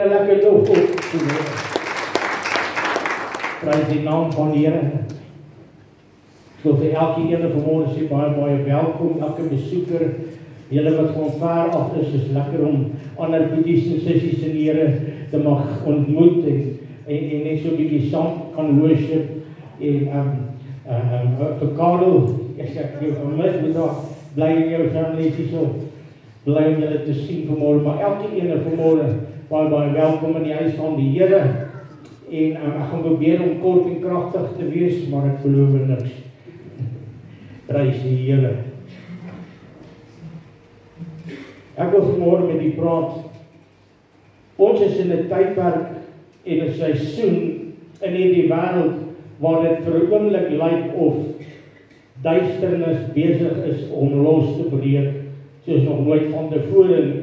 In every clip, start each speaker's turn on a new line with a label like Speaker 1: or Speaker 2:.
Speaker 1: Lekker lof op. Prys die naam van die Here. So vir elke ene vanmôre sê baie welkom, elke besoeker, julle wat van ver af is lekker om ander boeties en sissies in die Here te mag ontmoet en net so 'n bietjie saam kan worship en vir Karel, ek sê jou vermis met daar, bly in jou familie so, bly om julle te sien vanmôre, maar elke ene vanmôre baie welkom in die huis van die Here en ek gaan probeer om kort en kragtig te wees, maar ek beloof niks. Prys die Here. Ek wil vanmôre met u praat. Ons is in 'n tydperk en 'n seisoen in hierdie wêreld waar dit vir 'n oomblik lyk of duisternis besig is om los te breek soos nog nooit vantevore nie.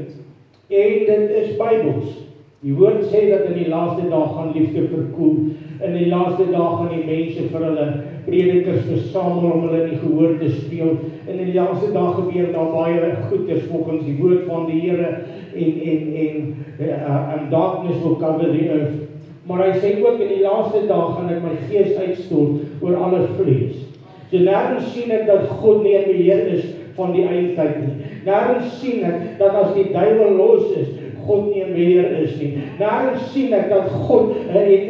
Speaker 1: En dit is Bybels. Die woord sê dat in die laaste dae gaan liefde verkoel. In die laaste dae gaan die mense vir hulle predikers versamel om hulle in die gehoor te speel. En in die laaste dae gebeur daar baie goeders volgens die woord van die Here en darkness will cover the earth. Maar hy sê ook in die laaste dae gaan ek my gees uitstort oor alle vlees. So nêrens sien ek dat God nie in beheer is van die eindtyd nie. Nêrens sien ek dat as die duiwel los is, God nie in beheer is nie. Nêrens sien ek dat God het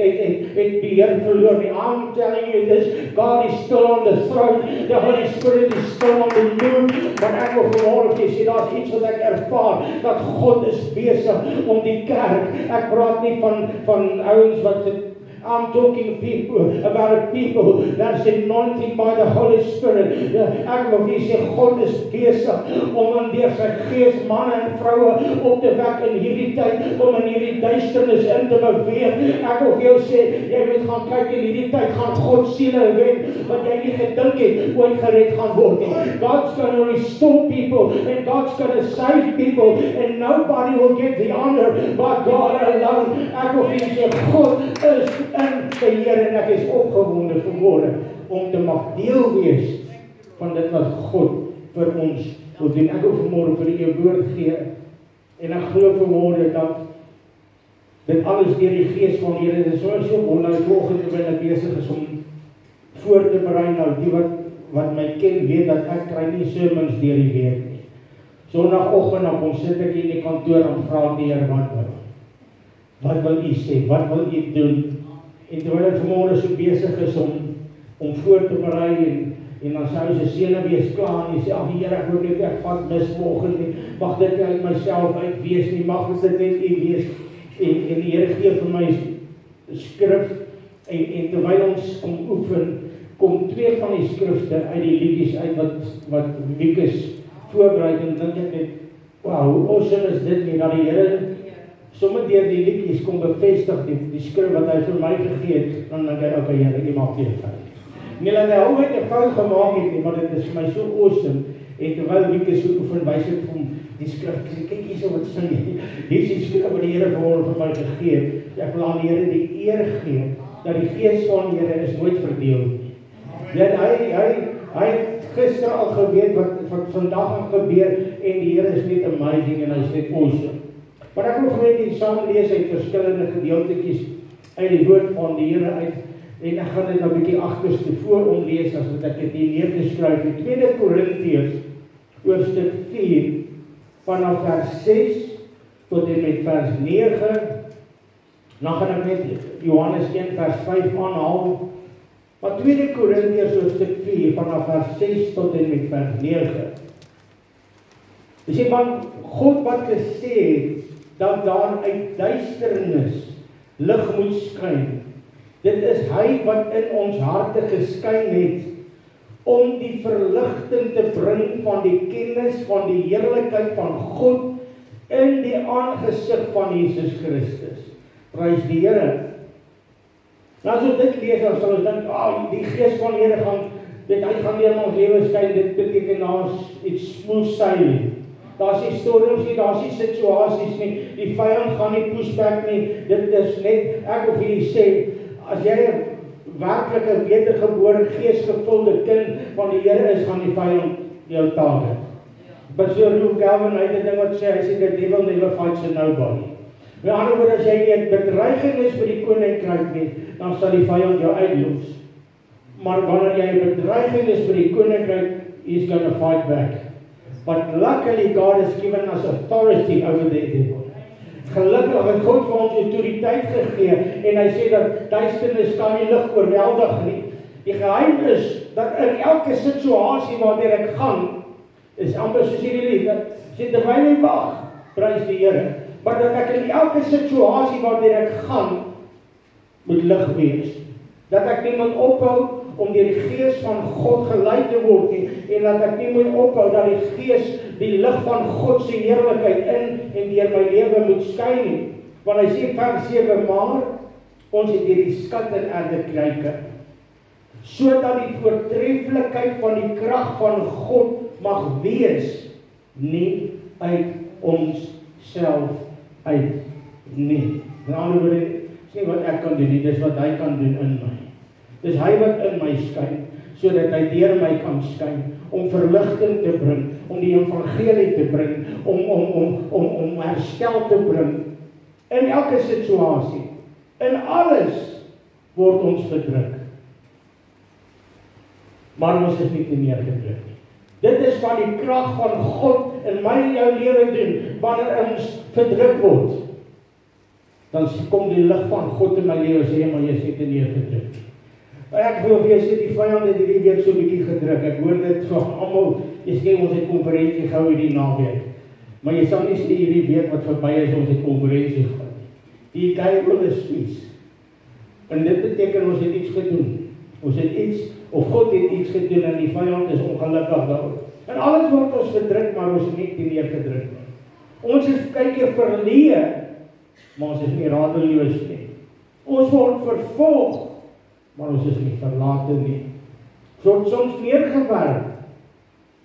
Speaker 1: beheer verloor nie. I'm telling you this, God is still on the throne. The Holy Spirit is still on the move. Maar ek wil vanmôre vir julle sê, daar's iets wat ek ervaar, dat God is besig om die kerk. Ek praat nie van ouens wat I'm talking about people that's anointed by the Holy Spirit. Ek wil vir sê, God is besig om deur sy gees manne en vroue op te wek in hierdie tyd, om in hierdie duisternis in te beweeg. Ek wil vir jou sê, jy moet gaan kyk in hierdie tyd, gaan God siele wen, wat jy nie gedink het, ooit gered gaan word nie. God's going to restore people, and God's going to save people, and nobody will get the honor but God alone. Ek wil vir jou sê, God is in beheer en ek is opgewonde vanmôre om te mag deel wees van dit wat God vir ons wil doen. Ek wil vanmôre vir u woord gee en ek glo vanmôre dat dit alles deur die gees van die Here, dit is so wonderlik. Vanoggend terwyl ek besig is om voor te berei nou, die wat my ken weet dat ek kry nie sermons deur die week nie. Sondagoggend dan kom sit ek in die kantoor en vra die Here wat wil u sê, wat wil u doen? En terwyl ek vanmôre so besig is om voor te berei en dan sou sy senuwees klaar en sê, ag Here, ek hoop net ek vat mis vanoggend nie, mag dit uit myself uit wees nie, mag dit net u wees. En die Here gee vir my skrif en terwyl ons kom oefen, kom twee van die skrifte uit die liedjies uit wat Wikus voorberei en dink ek net, wow, hoe awesome is dit nie, dat die Here sommer deur die liedjies kom bevestig die skrif wat hy vir my gegee het, dan dink ek, okay, Here, jy maak nie fout. Nie dat hy ooit 'n fout gemaak het nie, maar dit is vir my so awesome. En terwyl Wieke so oefen, wys ek vir hom die skrif, kyk hierso wat sing hy. Hier is die skrif wat die Here vir my gegee het. Ek wil aan die Here die eer gee, dat die gees van die Here is nooit verdeel nie. Dat hy het gister al geweet wat vandag gaan gebeur, en die Here is net amazing en hy is net awesome. Maar ek wil vir julle saam lees uit verskillende gedeeltetjies uit die woord van die Here uit, en ek gaan dit nou 'n bietjie agterste voor omlees as wat ek dit hier neergeskryf het. 2 Korintiërs hoofstuk 4 vanaf vers 6 tot en met vers 9. Dan gaan ek net Johannes 1 vers 5 aanhaal. Maar 2 Korintiërs hoofstuk 4 vanaf vers 6 tot en met vers 9. Jy sê van God wat gesê het dat daar uit duisternis lig moet skyn. Dit is hy wat in ons harte geskyn het om die verligting te bring van die kennis van die heerlikheid van God in die aangesig van Jesus Christus. Prys die Here. Nou as ons dit lees, dan sal ons dink, die gees van die Here hy gaan deur ons lewe skyn, dit beteken daar's iets smooth sailing. Daar's nie storms nie, daar's nie situasies nie, die vyand gaan nie pushback nie, dit is net, ek wil vir julle sê, as jy 'n werklike wedergebore geesgevulde kind van die Here is, gaan die vyand jou taak. But so Luke Calvin, hy het 'n ding wat sê, hy sê, the devil never fights a nobody. Met ander woorde, as jy nie bedreiging is vir die koninkryk nie, dan sal die vyand jou uitlos. Maar wanneer jy 'n bedreiging is vir die koninkryk, he's going to fight back. But luckily God has given us authority over the devil. Gelukkig het God vir ons autoriteit gegee en hy sê dat duisternis kan nie lig oorweldig nie. Die geheim is dat in elke situasie waardeur ek gaan, is amper soos hierdie lied, dat sê terwyl ek wag, prys die Here, maar dat ek in elke situasie waardeur ek gaan, moet lig wees. Dat ek nie moet ophou om deur die Gees van God gelei te word nie, en dat ek nie moet ophou dat die Gees die lig van God se heerlikheid in en deur my lewe moet skyn nie. Want hy sê vers 7, maar ons het hierdie skat in erde kryke, sodat die voortreffelikheid van die krag van God mag wees, nie uit ons self uit nie. In ander woorde, sê wat ek kan doen nie, dis wat hy kan doen in my. Dis hy wat in my skyn, sodat hy deur my kan skyn, om verligting te bring, om die evangelie te bring, om herstel te bring, in elke situasie, in alles word ons verdruk. Maar ons is nie neergedruk nie. Dit is wat die krag van God in my en jou lewe doen, wanneer ons verdruk word. Dan kom die lig van God in my lewe, sê maar jy is nie neergedruk nie. Ek wil vir jou sê, die vyand het hierdie week so 'n bietjie gedruk. Ek hoor dit van almal, jy sê ons het konferensie gehou hierdie naweek. Maar jy sal nie sê hierdie week wat verby is, ons het konferensie gehou. Die duiwel is vies. En dit beteken ons het iets gedoen. Ons het iets, of God het iets gedoen en die vyand is ongelukkig daaroor. En alles word ons verdruk, maar ons is nie neergedruk nie. Ons is baie keer verleë, maar ons is nie radeloos nie. Ons word vervolg, maar ons is nie verlate nie. Ons soms neergewerp,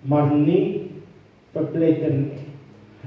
Speaker 1: maar nie verpletter nie.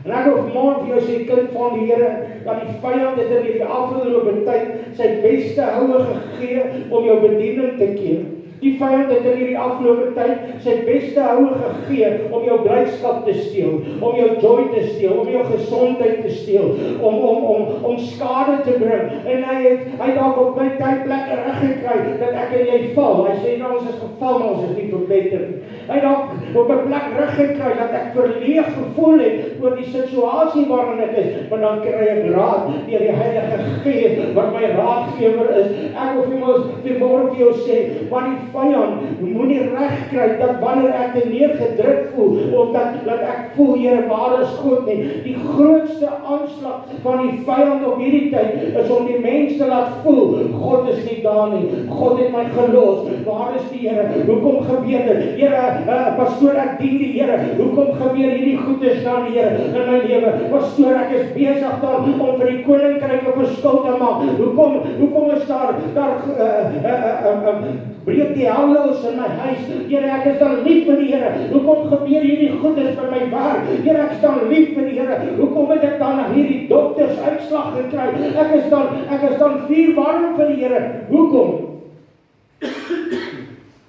Speaker 1: En ek wil vanmôre vir jou sê, kind van die Here, dat die vyand het in die afgelope tyd sy beste houe gegee om jou bediening te keer. Die vyand het in hierdie afgelope tyd sy beste houe gegee om jou blydskap te steel, om jou joy te steel, om jou gesondheid te steel, om skade te bring. En hy dalk op my tydplek reg gekry dat ek en jy val. Hy sê nou ons is geval, maar ons is nie verpletter nie. Hy dalk op 'n plek reg gekry dat ek verleë gevoel het oor die situasie waarin ek is, maar dan kry ek raad deur die Heilige Gees wat my raadgewer is. Ek wil vanmôre vir jou sê, want die vyand moenie reg kry dat wanneer ek neergedruk voel of dat ek voel Here waar is God nie. Die grootste aanslag van die vyand op hierdie tyd is om die mense te laat voel God is nie daar nie. God het my gelos. Waar is die Here? Hoekom gebeur dit? Here, pastoor, ek dien die Here. Hoekom gebeur hierdie goedes dan Here in my lewe? Pastoor, ek is besig dan om vir die koninkryk 'n verskil te maak. Hoekom is daar breek die hel los in my huis? Here, ek is dan lief vir die Here. Hoekom gebeur hierdie goedes by my werk? Here, ek is dan lief vir die Here. Hoekom het ek dan hierdie dokters uitslag gekry? Ek is dan vuurwarm vir die Here. Hoekom?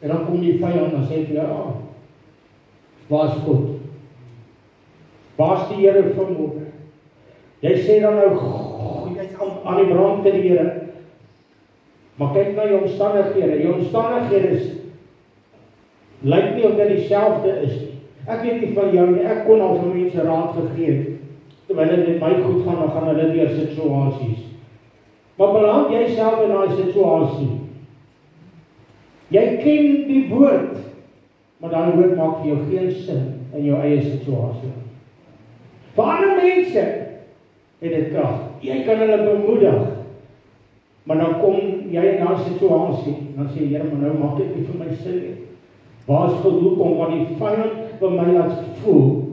Speaker 1: En dan kom die vyand en sê vir jou, waar is God? Waar is die Here vanmôre? Jy sê dan nou, jy is aan die brand vir die Here. Maar kyk na jou omstandighede. Jou omstandighede lyk nie of dit dieselfde is nie. Ek weet nie van jou nie, ek kon al vir mense raad gegee, terwyl dit met my goed gaan, dan gaan hulle deur situasies. Maar beland jy self in daai situasie. Jy ken die woord, maar daai woord maak vir jou geen sin in jou eie situasie. Vir ander mense het dit krag. Jy kan hulle bemoedig. Maar dan kom jy in daai situasie, dan sê Here, maar nou maak dit nie vir my sin nie. Waar is God? Hoekom? Want die vyand wil my laat voel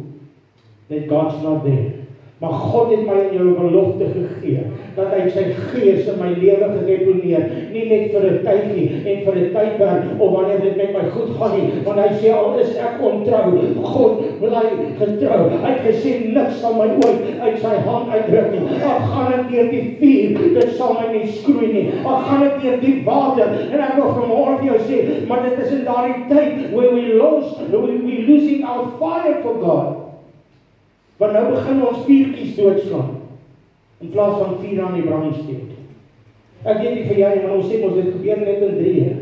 Speaker 1: that God's not there. Maar God het my in jou belofte gegee, dat hy sy gees in my lewe gedeponeer, nie net vir 'n tydjie en vir 'n tydperk, of wanneer dit met my goed gaan nie, want hy sê, al is ek ontrou, God bly getrou. Hy het gesê, niks sal my ooit uit sy hand uitruk nie. Al gaan ek deur die vuur, dit sal my nie skroei nie. Al gaan ek deur die water, en ek wil vanmôre vir jou sê, maar dit is in daardie tyd, where we losing our fire for God. Want nou begin ons vuurtjies doodslaan. in plaas van 4 aan die brandsteek. Ek weet nie vir jou, maar ons sê ons dit gebeur net in 3.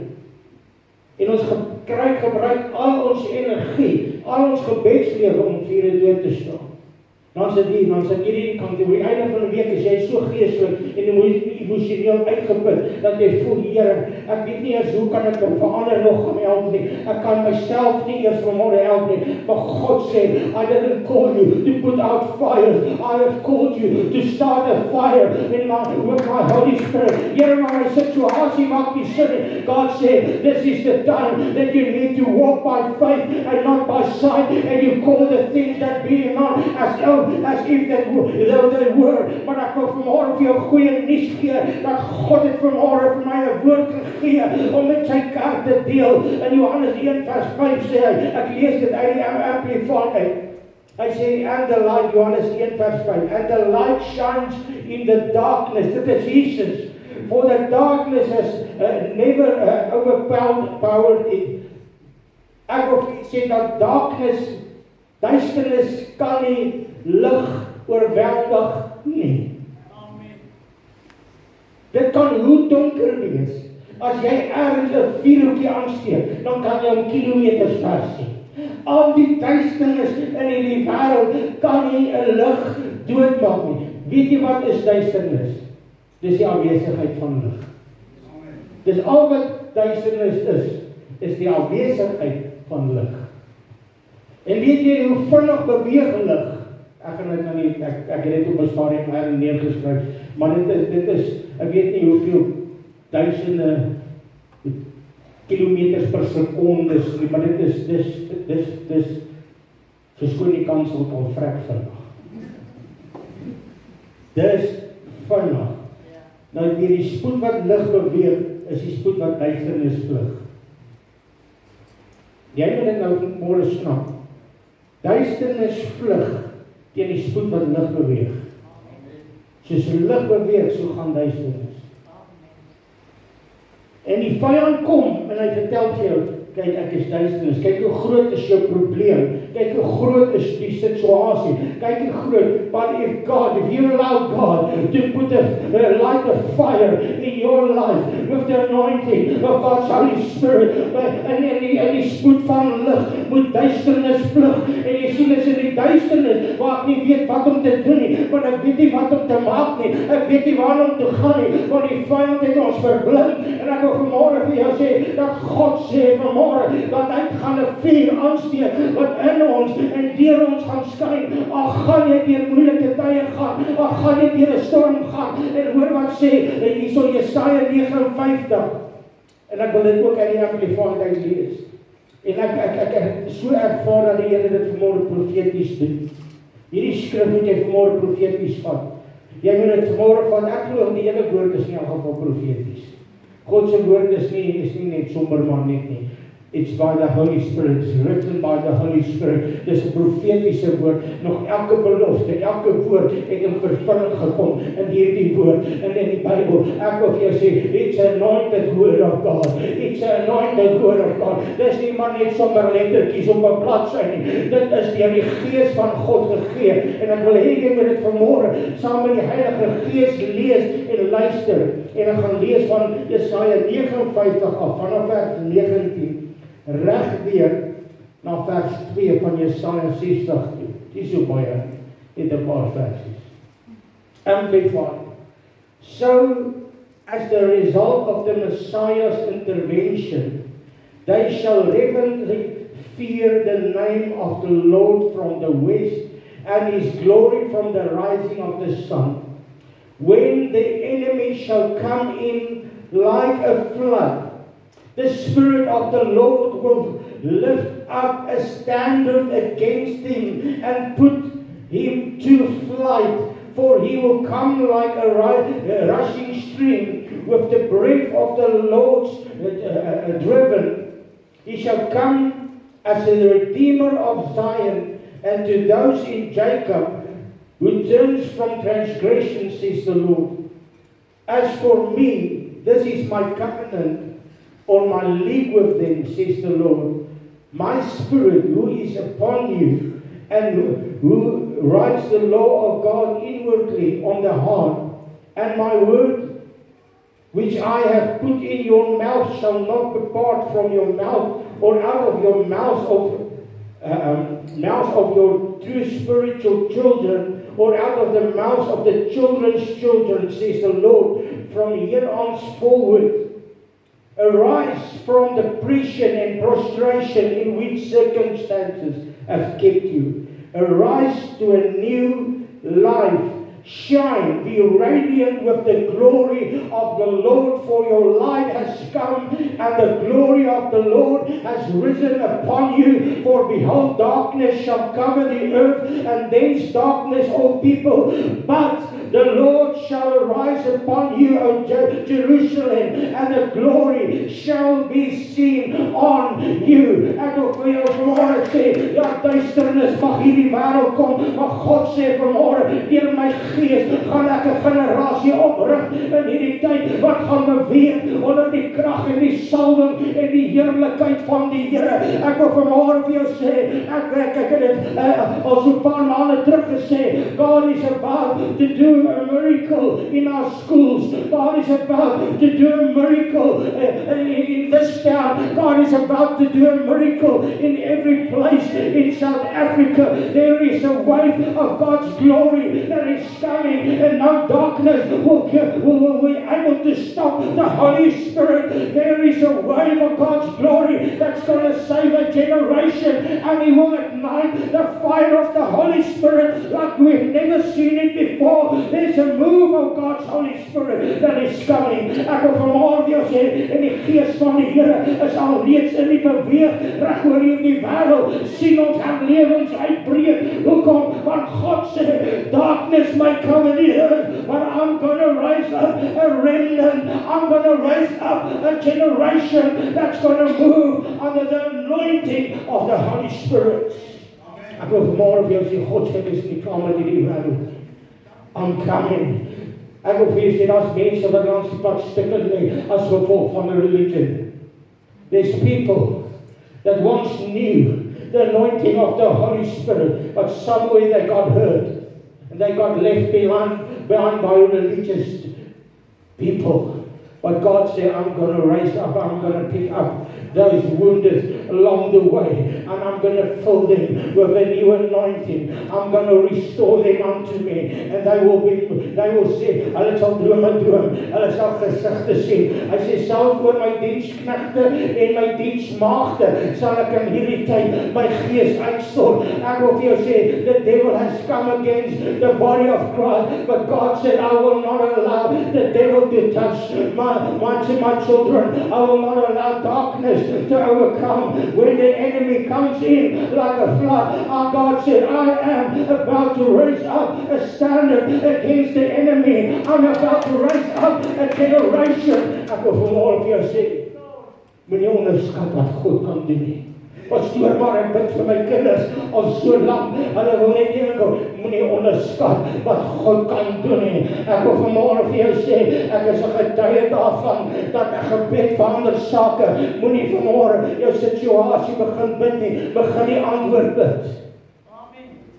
Speaker 1: En ons gebruik al ons energie, al ons gebedslewe om 4 dood te staan. Dan sit hierdie kant, op die einde van die week is jy so geestelik en emosioneel uitgeput, dat jy voel, Here, ek weet nie eers hoe kan ek verander nog gaan help nie, ek kan myself nie eers vanmorgen help nie, maar God sê, I didn't call you to put out fires, I have called you to start a fire with my Holy Spirit. Here, maar my situasie maak nie sin. God said, this is the time that you need to walk by faith and not by sight, and you call the things that be not as if they were. Maar ek wil vanmorgen vir jou goeie nuus gee, dat God het vanmorgen vir my 'n woord gegee, om met sy kerk te deel. In Johannes 1 vers 5 sê hy, ek lees dit uit die Amplified uit. Hy sê, and the light, Johannes 1 vers 5, and the light shines in the darkness. Dit is Jesus. For the darkness has never overpowered it. Ek wil sê dat duisternis kan nie lig oorweldig nie. Amen. Dit kan hoe donker wees. As jy ergens 'n vuurhoekie aansteek, dan kan jy hom kilometers ver sien. Al die duisternis in hierdie wêreld kan nie 'n lig doodmaak nie. Weet jy wat is duisternis? Dis die afwesigheid van lig. Dis al wat duisternis is die afwesigheid van lig. En weet jy hoe vinnig beweeg lig? Ek gaan dit nou nie, ek het dit op 'n stadium neergeskryf, maar dit is, ek weet nie hoeveel duisende kilometers per sekonde, maar dit is verskoon die kans wat al vrek vinnig. Dis vinnig. Nou die spoed wat lig beweeg, is die spoed wat duisternis vlug. Jy moet dit nou môre snap. Duisternis vlug teen die spoed wat lig beweeg. Soos lig beweeg, so gaan duisternis. En die vyand kom en hy vertel vir jou, kyk, ek is duisternis, kyk hoe groot is jou probleem, kyk hoe groot is die situasie, kyk hoe groot, but if you allow God to put a light of fire in your life, with the anointing of God's Holy Spirit, en die spoed van lig, moet duisternis vlug, en jy sien is in die duisternis, waar ek nie weet wat om te doen nie, want ek weet nie wat om te maak nie, ek weet nie waar om te gaan nie, want die vyand het ons verblind, en ek wil vanmorgen vir jou sê, dat God sê vanmorgen, dat hy gaan 'n vuur aansteek, wat in ons en deur ons gaan skyn, al gaan jy deur moeilike tye gaan, al gaan jy deur 'n storm gaan, en hoor wat sê, hierso Jesaja 59, en ek wil dit ook uit die Amplified lees, en ek het so ervaar dat die Here dit vanmorgen profeties doen. Hierdie skrif moet jy vanmorgen profeties vat. Jy moet dit vanmorgen vat, ek glo die hele woord is nie in geval profeties. God se woord is nie net sommer maar net nie. It's by the Holy Spirit, it's written by the Holy Spirit. Dis 'n profetiese woord, nog elke belofte, elke woord het in vervulling gekom in hierdie woord en in die Bybel. Ek wil vir jou sê, it's an anointed word of God. It's an anointed word of God. Dis nie maar net sommer lettertjies op 'n bladsy nie. Dit is deur die Gees van God gegee. En ek wil hê jy moet dit vanmôre saam met die Heilige Gees lees en luister. En ek gaan lees van Jesaja 59 af, vanaf vers 19. Reg weer na vers 2 van Jesaja 60 toe. Dis so baie, net 'n paar versies. Amplified. So, as the result of the Messiah's intervention, they shall reverently fear the name of the Lord from the west, and his glory from the rising of the sun. When the enemy shall come in like a flood, the Spirit of the Lord will lift up a standard against him and put him to flight, for he will come like a rushing stream with the breath of the Lord's driven. He shall come as a redeemer of Zion, and to those in Jacob who turns from transgression, says the Lord. As for me, this is my covenant, or my league with them, says the Lord. My Spirit who is upon you, and writes the law of God inwardly on the heart, and my word which I have put in your mouth shall not depart from your mouth, or out of your mouth of your true spiritual children, or out of the mouth of the children's children, says the Lord, from here on forward. Arise from depression and prostration in which circumstances have kept you. Arise to a new life. Shine, be radiant with the glory of the Lord, for your light has come, and the glory of the Lord has risen upon you. For behold, darkness shall cover the earth, and dense darkness all people. But the Lord shall arise upon you, O Jerusalem, and the glory shall be seen on you. Ek wil vir jou vanmôre sê, ja, duisternis mag hierdie wêreld kom, maar God sê vanmôre, deur my Gees gaan ek 'n generasie oprig in hierdie tyd wat gaan beweeg onder die krag en die salwing en die heerlikheid van die Here. Ek wil vanmôre vir jou sê, ek het dit al so 'n paar maande terug gesê, God is about to do a miracle in our schools. God is about to do a miracle in this town. God is about to do a miracle in every place in South Africa. There is a wave of God's glory that is coming, and no darkness will be able to stop the Holy Spirit. There is a wave of God's glory that's going to save a generation, and He will ignite the fire of the Holy Spirit like we've never seen it before. There's a move of God's Holy Spirit that is coming. Ek wil vanmôre vir jou sê, en die Gees van die Here is al reeds in die beweeg reg oor die wêreld. Sien ons herlewings uitbreek. Hoekom? Want God sê, darkness may cover the earth, but I'm going to raise up a remnant. I'm going to raise up a generation that's going to move under the anointing of the Holy Spirit. Ek wil vanmôre vir jou sê, God sê, dis nie klaar met hierdie wêreld. I'm coming. Ek wil vir jou sê, daar's mense wat langs die pad stikkel lê as gevolg van 'n religion. There's people that once knew the anointing of the Holy Spirit, but somewhere they got hurt and they got left behind by religious people. But God said, I'm going to raise up, I'm going to pick up those wounded along the way, and I'm going to fill them with a new anointing. I'm going to restore them unto me, and they will say, hulle sal droom, hulle sal gesigte sien. Hy sê, selfs oor my diensknegte en my diensmaagde sal ek in hierdie tyd my Gees uitstort. Ek wil vir jou sê, the devil has come against the body of Christ, but God said, I will not allow the devil to touch my children. I will not allow darkness to overcome. When the enemy comes in like a flood, our God said, I am about to raise up a standard against the enemy. I'm about to raise up a generation. Ek wil vanmôre vir jou sê, moenie onderskat wat God kan doen nie. Pastoor, maar ek bid vir my kinders al so lank. Hulle wil net enkel moenie onderskat wat God kan doen nie. Ek wil vanmôre vir jou sê, ek is 'n getuie daarvan dat 'n gebed verander sake. Moenie vanmôre jou situasie begin bid nie. Begin die antwoord bid.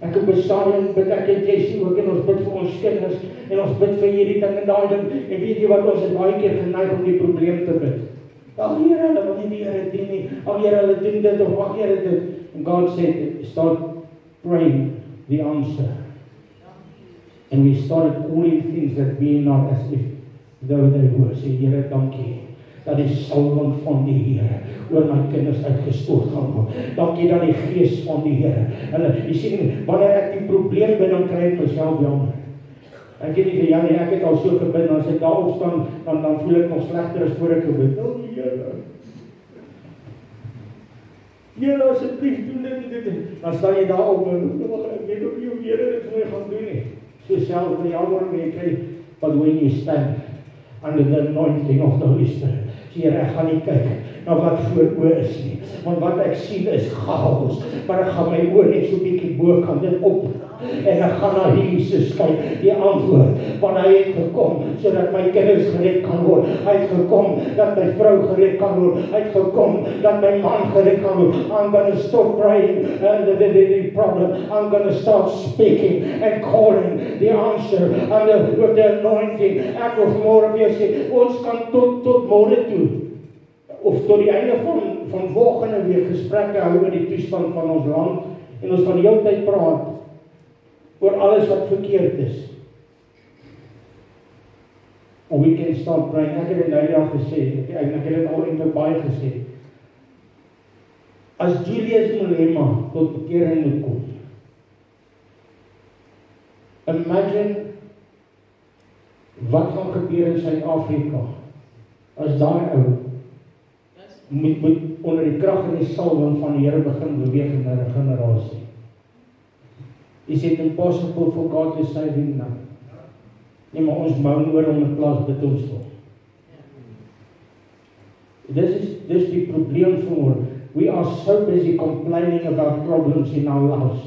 Speaker 1: Ek op 'n stadium bid ek en Jessie ook, en ons bid vir ons kinders en ons bid vir hierdie ding en daai ding. En weet jy wat, ons het baie keer geneig om die probleem te bid. Ag Here, hulle wil nie die Here dien nie. Ag Here, hulle doen dit of ag Here dit. And God said, start praying the answer. And we started calling things that be not as if though they were. Sê Here, dankie. Dat die salwing van die Here oor my kinders uitgestort gaan word. Dankie dat die Gees van die Here. Jy sien, wanneer ek die probleem bid, dan kry ek myself jammer. Ek weet nie vir jou nie, ek het al so gebid, en as ek daar opstaan, dan voel ek nog slegter as voor ek gebid. Oh Here. Here, asseblief doen dit. Dan staan jy daar op, en ek weet ook nie hoe Here dit vir my gaan doen nie. So self vir jou word jy kry, but when you stand under the anointing of the Holy Spirit, Here, ek gaan nie kyk na wat voor oë is nie, want wat ek sien is chaos, maar ek gaan my oë net so bietjie bo kan dit op. en ek gaan na Jesus kyk, die antwoord, want hy het gekom, sodat my kinders gered kan word, hy het gekom, dat my vrou gered kan word, hy het gekom, dat my man gered kan word. I'm going to stop praying the problem, I'm going to start speaking and calling the answer, and with the anointing. Ek wil vanmôre weer sê, ons kan tot môre toe, of tot die einde van volgende week gesprekke hou oor die toestand van ons land, en ons gaan die hele tyd praat oor alles wat verkeerd is. Or we can start praying. Ek het dit nou al gesê, ek het dit al eintlik baie gesê. As Julius Malema tot bekering moet kom, imagine wat gaan gebeur in Suid-Afrika as daai ou moet onder die krag en die salwing van die Here begin beweeg in 'n generasie. Is it impossible for God to save him now? Nee, maar ons moan oor om 'n plaas betonsel. Dis die probleem voor. We are so busy complaining about problems in our lives.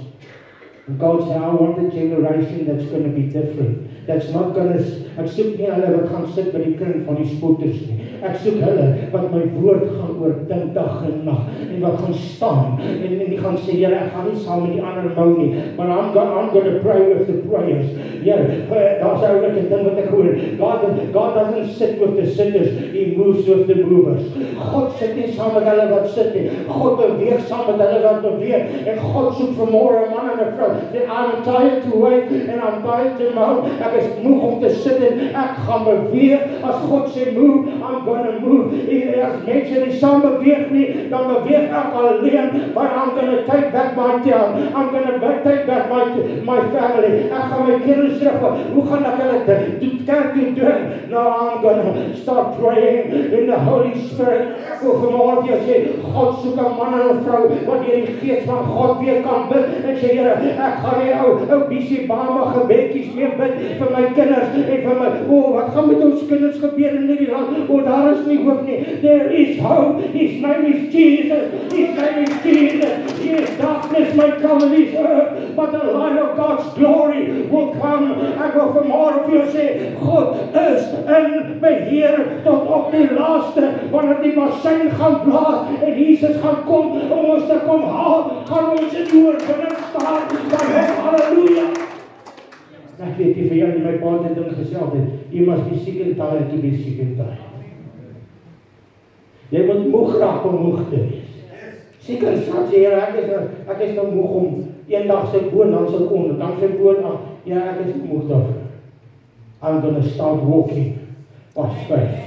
Speaker 1: And God said, I want a generation that's going to be different. That's not going to, ek soek nie hulle wat gaan sit by die kring van die spotters nie. Ek soek hulle wat my woord gaan oordink dag en nag, en wat gaan staan, en die gaan sê, Here, ek gaan nie saam met die ander mou nie, maar I'm going to pray with the prayers. Here, daar's oulike ding wat ek hoor, God doesn't sit with the sitters, He moves with the movers. God sit nie saam met hulle wat sit nie, God beweeg saam met hulle wat beweeg, en God soek vanmôre 'n man en 'n vrou, sê, I'm tired to wait, and I'm tired to mow, ek is moeg om te sit en ek gaan beweeg, as God sê move, I'm going to move, as mense nie saam beweeg nie, dan beweeg ek alleen, but I'm going to take back my town, I'm going to take back my family, ek gaan my kinders terug, hoe gaan ek hulle kerk doen? No, I'm going to start praying in the Holy Spirit, ek wil vanmôre vir jou sê, God soek 'n man en 'n vrou, wat deur die gees van God weer kan bid, en sê, Here, ek gaan nie ou Bishie Bama gebedjies meer bid vir my kinders, en vir my, wat gaan met ons kinders gebeur in hierdie land? Daar is nie hoop nie. There is hope. His name is Jesus. His name is Jesus. Yes, darkness may come in this earth, but the light of God's glory will come. Ek wil vanmôre vir jou sê, God is in beheer tot op die laaste, wanneer die masjien gaan blaas, en Jesus gaan kom, om ons te kom haal, gaan ons in die oorwinning staan, halleluja. Ek weet nie vir jou, my pa het ding gesê altyd, you must be sick and tired to be sick and tired. Jy moet moeg raak om moeg te wees. Seker sê, Here, ek is nou moeg om eendag sy boon, dan sy kon, dan sy boon, ja, ek is moeg daarvoor. I'm going to start walking by faith.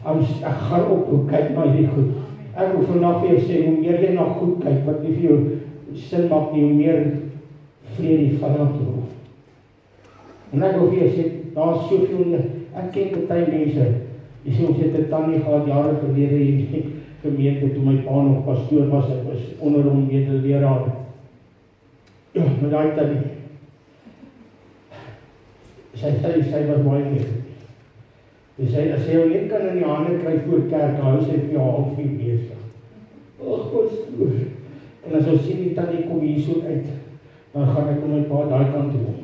Speaker 1: Ek gaan op kyk na hierdie goed. Ek wil vandag vir jou sê, hoe meer jy na goed kyk, wat nie vir jou sin maak nie, hoe meer vrede die vyand word. En ek wil vir jou sê, daar is soveel, ek ken baie mense, jy sê, ons het 'n tannie gehad, jare gelede in die gemeente, toe my pa nog pastoor was, ek was onder hom medeleraar. Ja, maar daai tannie, sy was baie negatief. Sy sê, as jy net kan in die hande kry voor kerk, hou sy vir jou halfuur besig. Pastoor. En as ons sien die tannie kom hier so uit, dan gaan ek om my pa daai kant toe.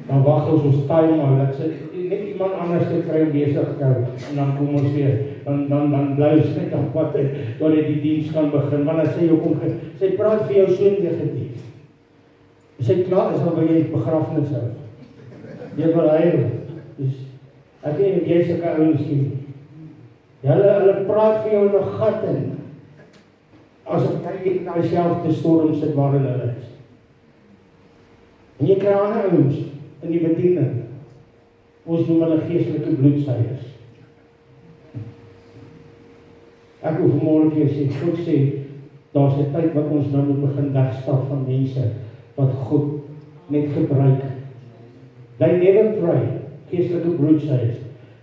Speaker 1: Dan wag ons time maar, dat sy net iemand anders te kry om besig te hou, en dan kom ons weer, dan bly ons net op pad, tot die diens kan begin, want as sy jou kom, sy praat vir jou so negatief. Sy klaar is, dan wil jy begrafnis hou. Jy wil huil. Dus, ek weet, jy sulke ouens nie. Hulle praat vir jou in 'n gat in, asof jy na jouself te storm sit waarin hulle is. En jy kry ander ouens in die bediening. Ons noem hulle geestelike bloedsuigers. Ek wil vanmôre vir jou sê, God sê, daar's 'n tyd wat ons nou moet begin wegstap van mense wat God net gebruik. They never pray, geestelike bloedsuigers.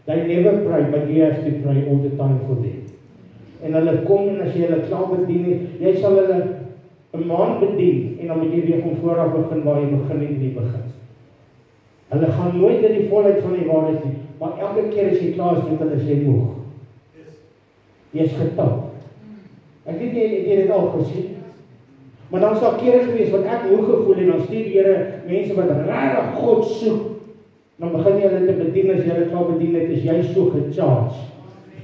Speaker 1: They never pray, but you have to pray all the time for them. En hulle kom, en as jy hulle klaar bedien, jy sal hulle 'n maand bedien, en dan moet jy weer van vooraf begin waar jy begin en nie begin. Hulle gaan nooit in die volheid van die waarheid nie, maar elke keer as jy klaar is met hulle sê moeg. Jy is getap. Ek weet jy het dit al gesien. Maar dan is daar kere gewees wat ek moeg gevoel en dan stuur die Here mense wat regtig God soek. Dan begin jy hulle te bedien as jy hulle klaar bedien het, is jy so gecharged.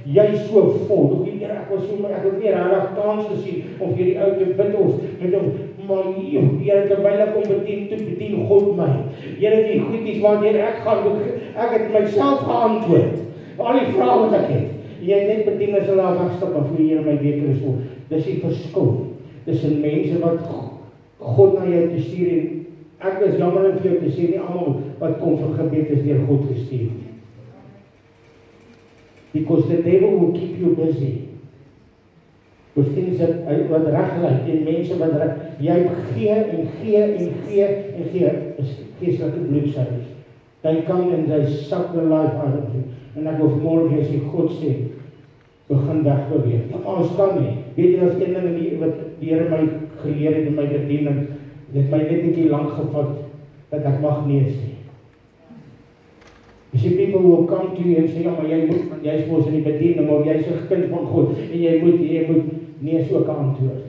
Speaker 1: Jy is so vol. Doch die Here, ek het nie regtig kans gesien of hierdie ou te bid of met hom, maar Here, terwyl ek hom bedien God my. Here, die goedjies waartoe ek gaan, ek het myself geantwoord. Al die vrae wat ek het. Jy net bedien as hulle afstap en vir Here my beker is vol. Dis die verskil. Tussen mense wat God na jou te stuur en ek is jammer om vir jou te sê, nie almal wat kom vir gebed is deur God gestuur. Because the devil will keep you busy with things wat reg lyk en mense wat jy gee, is geestelike bloedsuigers. They come and they suck the life out of you. En ek wil vanmôre vir jou sê, God sê, begin wegbeweeg. Ons kan nie. Weet jy, as een ding wat die Here my geleer het in my bediening, dit my net 'n bietjie lank gevat, dat ek mag nee sê. You see, people will come to you and say, ja, maar jy moet, want jy is mos in die bediening, of jy is 'n kind van God, en jy moet, nee is ook 'n antwoord.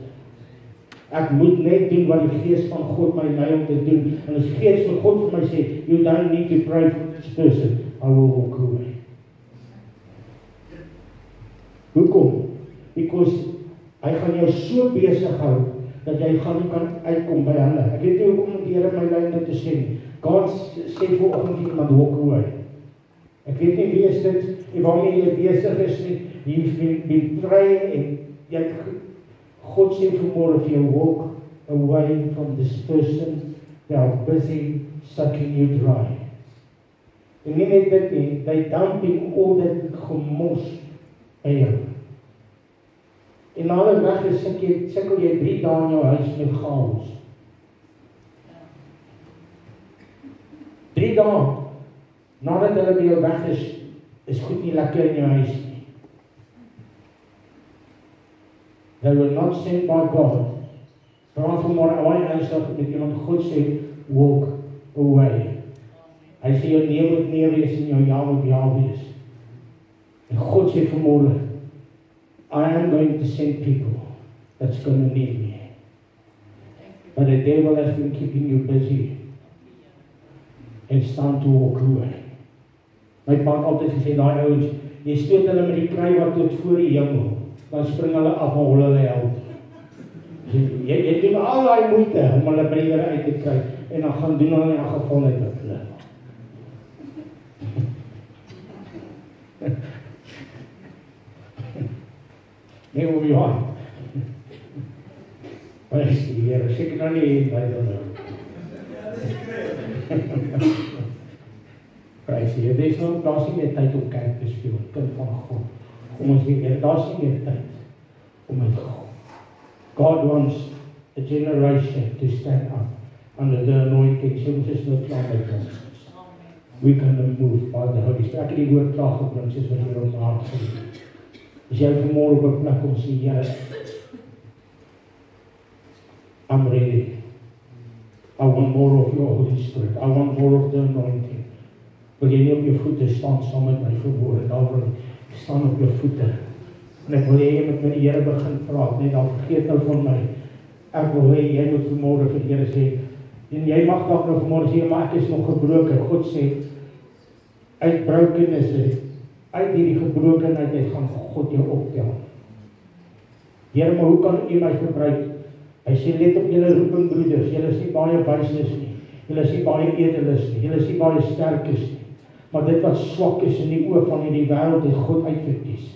Speaker 1: Ek moet net doen wat die Gees van God my lei om te doen, en as die Gees van God vir my sê, you don't need to pray for this person, I will walk away. Hoekom? Because hy gaan jou so besig hou, dat jy gaan nie kan uitkom by hulle. Ek weet nie hoekom die Here my lei dit te sê nie. God sê vanoggend vir iemand walk away. Ek weet nie wie is dit, en waarmee jy besig is nie, you've been praying, en jy, God sê vanmôre vir jou, walk away from this person, they are busy sucking you dry. En nie net dit nie, they dumping all that gemors in jou. En na hulle weg is, sikkel jy 3 dae in jou huis met chaos. 3 dae, nadat hulle by jou weg is goed nie lekker in jou huis nie. They were not sent by God. Praat vanmôre baie ernstig met iemand, God sê, walk away. Hy sê jou nee moet nee wees en jou ja moet ja wees. En God sê vanmôre, I am going to send people that's going to need me. But the devil has been keeping you busy. And it's time to walk away. My pa het altyd gesê, daai ouens, jy stoot hulle met die kruiwag tot voor die hemel, dan spring hulle af en hol hulle help. Jy doen al daai moeite om hulle by die Here uit te kry, en dan gaan doen hulle in 'n geval net wat hulle. Nee, hoe jy aan. Prys die Here, seker nou nie by hulle. Prys die Here, daar's nie meer tyd om kerk te speel, kind van God. Kom ons weer, daar's nie meer tyd om met God. God wants a generation to stand up under the anointing. Soms is no klaar met ons. We can move by the Holy Spirit. Ek het die woord klaar gebring, soos wat hier op my hart gedoen. As jy vanmôre op 'n plek kom sê, Here, I'm ready. I want more of your Holy Spirit. I want more of the anointing. Wil jy nie op jou voete staan saam met my vanmôre? Daarom staan op jou voete. En ek wil jy met die Here begin praat, net dan vergeet nou van my. Ek wil hê jy moet vanmôre vir die Here sê, en jy mag dalk nou vanmôre sê, maar ek is nog gebroken. God sê, uit brokenness, uit hierdie gebrokenheid gaan God jou optel. Here, maar hoe kan U my gebruik? Hy sê, let op julle roeping, broeders, julle is nie baie wyses nie, julle is nie baie edeles nie, julle is nie baie sterkes nie, maar dit wat swak is in die oë van hierdie wêreld het God uitverkies.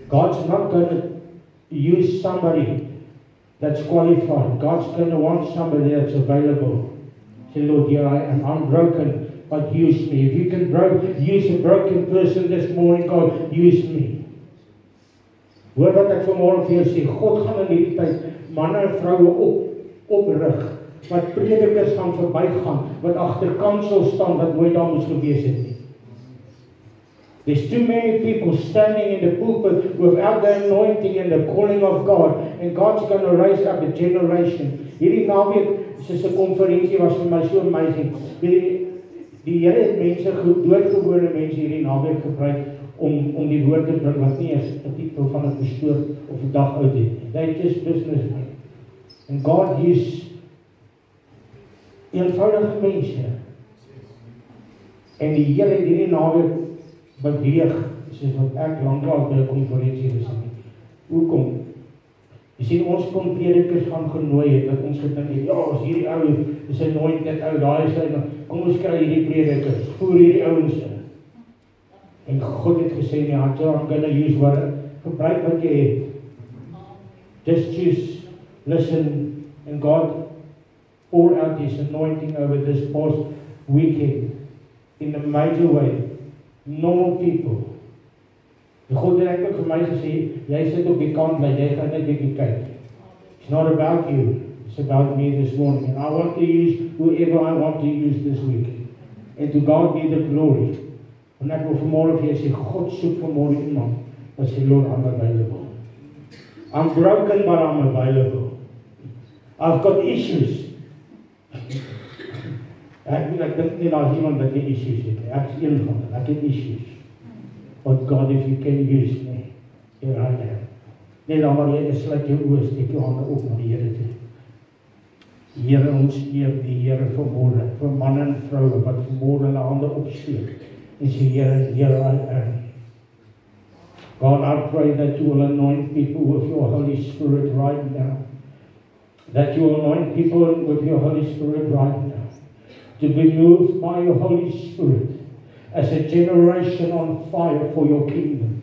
Speaker 1: God's not going to use somebody that's qualified. God's going to want somebody that's available. Say, Lord, here I am, I'm broken, but use me. If you can use a broken person this morning, God, use me. Hoor wat ek vanmôre vir jou sê, God gaan in hierdie tyd manne en vroue oprig, wat predikers gaan verbygaan, wat agterkant sal staan, wat nooit daar moes gewees het nie. There's too many people standing in the pulpit without the anointing and the calling of God, and God's going to raise up a generation. Hierdie naweek, soos 'n konferensie was vir my so amazing. Die Here het mense, doodgewone mense hierdie naweek gebruik om die woord te bring wat nie eens 'n titel van 'n pastoor of 'n dag oud het. They just businessmen. En God is eenvoudige mense. En die Here het hierdie naweek beweeg, soos wat ek lanklaas by 'n konferensie gesien het. Hoekom? Jy sien, ons kon predikers gaan genooi het, dat ons gedink het, ja, as hierdie ou, is hy nooit net ou, daai is hy, kom ons kry hierdie predikers, voer hierdie ouens in. En God het gesê, nee, I'm gonna use what, gebruik wat jy het. Just choose, listen, and God poured out His anointing over this past weekend in a major way. Normal people. En God het eintlik vir my gesê, jy sit op die kant, maar jy gaan net bietjie kyk. It's not about you, it's about me this morning. And I want to use whoever I want to use this week. And to God be the glory. En ek wil vanmôre vir jy sê, God soek vanmôre iemand, wat sê, Lord, I'm available. I'm broken, but I'm available. I've got issues. Ek dink nie, daar is iemand wat nie issues het. Ek is een van hulle, ek het issues. But God, if you can use me, here I am. Net dan waar jy sluit jou oë, steek jou hande op na die Here toe. Here, ons eer die Here vanmôre, vir manne en vroue wat vanmôre hulle hande opsteek. En sê, Here, here I am. God, I pray that you will anoint people with your Holy Spirit right now. That you will anoint people with your Holy Spirit right now. To be moved by your Holy Spirit as a generation on fire for your kingdom.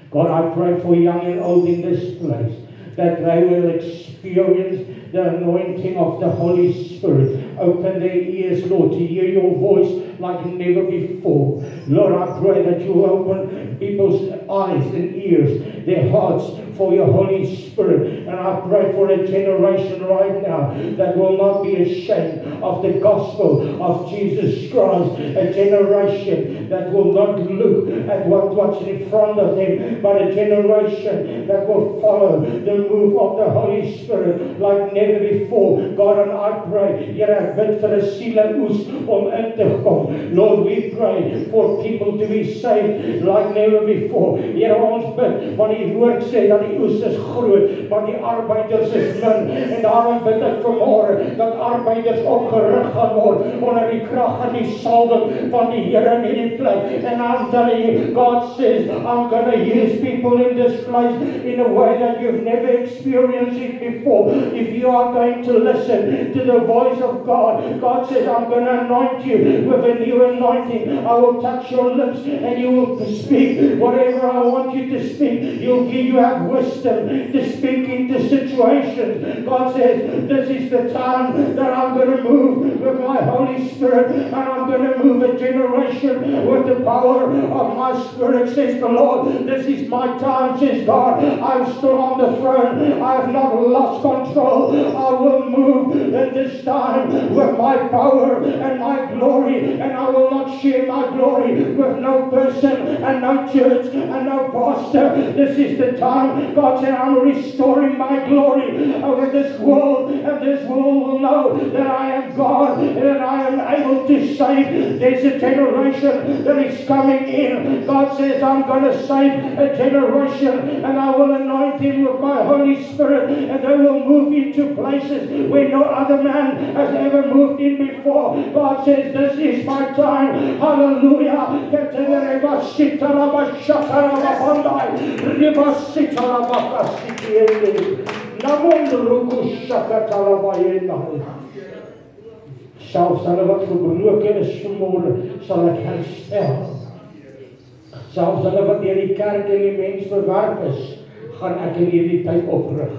Speaker 1: God, I pray for young and old in this place, that they will experience the anointing of the Holy Spirit. Open their ears, Lord, to hear your voice like never before. Lord, I pray that you open people's eyes and ears, their hearts, for your Holy Spirit. And I pray for a generation right now that will not be ashamed of the gospel of Jesus Christ. A generation that will not look at what's in front of them, but a generation that will follow the move of the Holy Spirit like never before. God, and I pray, Here, ek bid vir 'n sieleoes om in te kom. Lord, we pray for people to be saved like never before. Here, ons bid, want die woord sê dat die oes is groot, maar die arbeiders is min. En daarom bid ek vanmôre dat arbeiders opgerig gaan word onder die krag en die salwing van die Here in hierdie plek. And I'm telling you, God says, I'm going to use people in this place in a way that you've never experienced it before. If you are going to listen to the voice of God, God says, I'm going to anoint you with a new anointing. I will touch your lips and you will speak whatever I want you to speak. You have wisdom to speak into situations. God says, this is the time that I'm going to move with my Holy Spirit, and I'm going to move a generation with the power of my Spirit, says the Lord. This is my time, says God. I'm still on the throne. I have not lost control. I will move at this time with my power and my glory, and I will not share my glory with no person and no church and no pastor. This is the time. God said, I'm restoring my glory over this world, and this world will know that I am God and that I am able to save. There's a generation that is coming in. God says, I'm going to save a generation, and I will anoint him with my Holy Spirit, and they will move into places where no other man has ever moved in before. God says, this is my time. Hallelujah. Selfs hulle wat gebroken is vanmôre, sal ek herstel. Selfs hulle wat deur die kerk en die mens verwerp is, gaan ek in hierdie tyd oprig.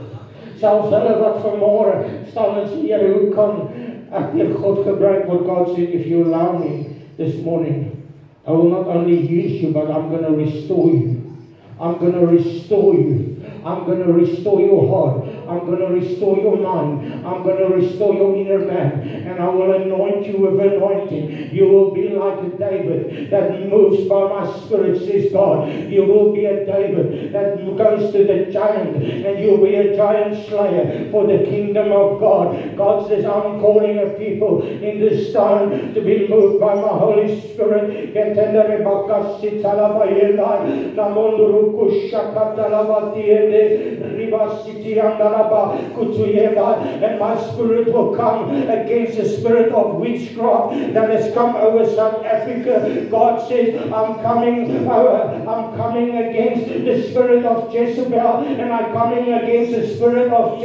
Speaker 1: Selfs hulle wat vanmôre staan en sê, Here, hoe kan ek deur God gebruik word? God said, if you allow me this morning, I will not only use you, but I'm going to restore you. I'm going to restore you. I'm going to restore your heart. I'm going to restore your mind. I'm going to restore your inner man. And I will anoint you with anointing. You will be like a David that moves by my Spirit, says God. You will be a David that goes to the giant, and you'll be a giant slayer for the kingdom of God. God says, I'm calling a people in this time to be moved by my Holy Spirit. and my spirit will come against the spirit of witchcraft that has come over South Africa. God says, I'm coming against the spirit of Jezebel, and I'm coming against the spirit of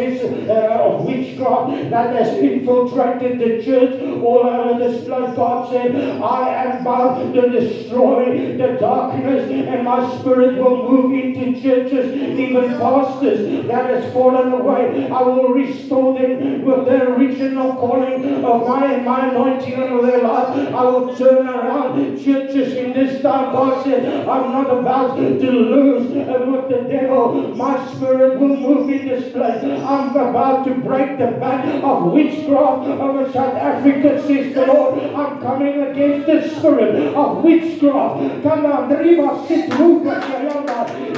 Speaker 1: witchcraft that has infiltrated the church all over this place. God said, I am about to destroy the darkness, and my spirit will move into churches, even pastors that has fallen away. I will restore them with their original calling of my anointing on their life. I will turn around churches in this time. God said, I'm not about to lose with the devil. My spirit will move in this place. I'm about to break the back of witchcraft over South Africa, says the Lord. I'm coming against the spirit of witchcraft. Come on,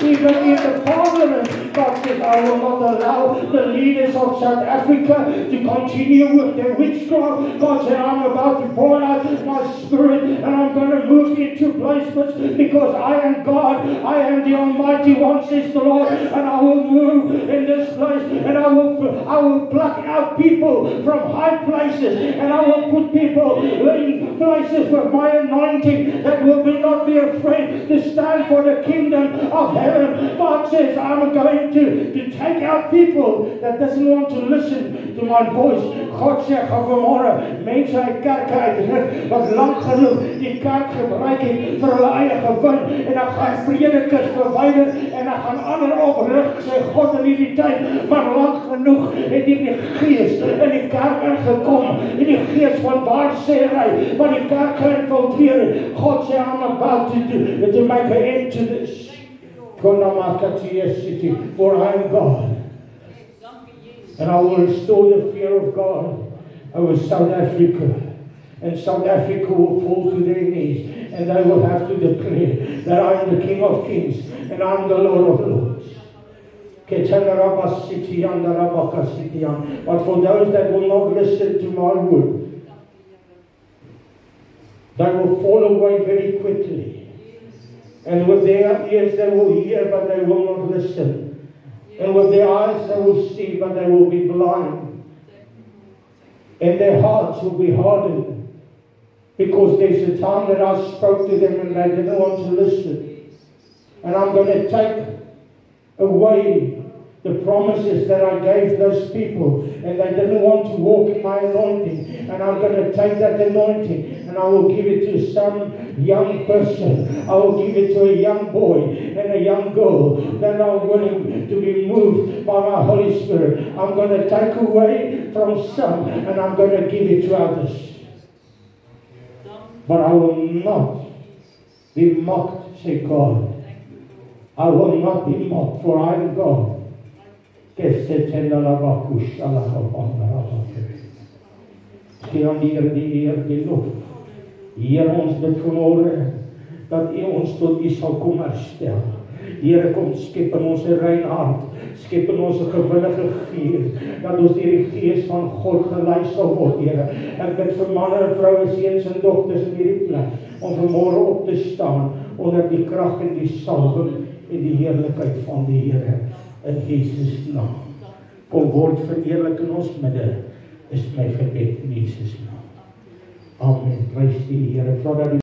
Speaker 1: even in the parliament, God says, I will not allow the leaders of South Africa to continue with their witchcraft. God said, I'm about to pour out my spirit, and I'm going to move into places because I am God. I am the Almighty One, says the Lord, and I will move in this place, and I will pluck out people from high places, and I will put people in places with my anointing that will not be afraid to stand for the kingdom of heaven. God says, I'm going to take out people that doesn't want to listen to my voice. God sê vanmôre, mense uit kerke uitruk wat lank genoeg die kerk gebruik het vir hulle eie gewin, en dan gaan predikers verwyder en dan gaan ander oprig, sê God in hierdie tyd, maar lank genoeg het die gees in die kerk ingekom, in die gees van waarsêery wat die kerk geïnfiltreer het. God sê, I'm about to make an end to this. For I am God. And I will restore the fear of God over South Africa. And South Africa will fall to their knees, and they will have to declare that I am the King of Kings and I am the Lord of Lords. But for those that will not listen to my word, they will fall away very quickly. And with their ears they will hear, but they will not listen. And with their eyes they will see, but they will be blind. And their hearts will be hardened. Because there's a time that I spoke to them and they didn't want to listen. And I'm going to take away the promises that I gave those people, and they didn't want to walk in my anointing, and I'm going to take that anointing and I will give it to some young person. I will give it to a young boy and a young girl that are willing to be moved by my Holy Spirit. I'm going to take away from some and I'm going to give it to others. But I will not be mocked, say God. I will not be mocked, for I am God. Gee aan die Here die eer, die lof. Here, ons bid vanmôre dat U ons tot U sal kom herstel. Here, kom skep in ons 'n rein hart, skep in ons 'n gewillige gees, dat ons deur die Gees van God gelei sal word, Here. Ek bid vir manne en vroue, seuns en dogters in hierdie plek om vanmôre op te staan onder die krag en die salwing en die heerlikheid van die Here. In Jesus naam. Kom word verheerlik in ons midde, is my gebed in Jesus naam. Amen. Prys die Here.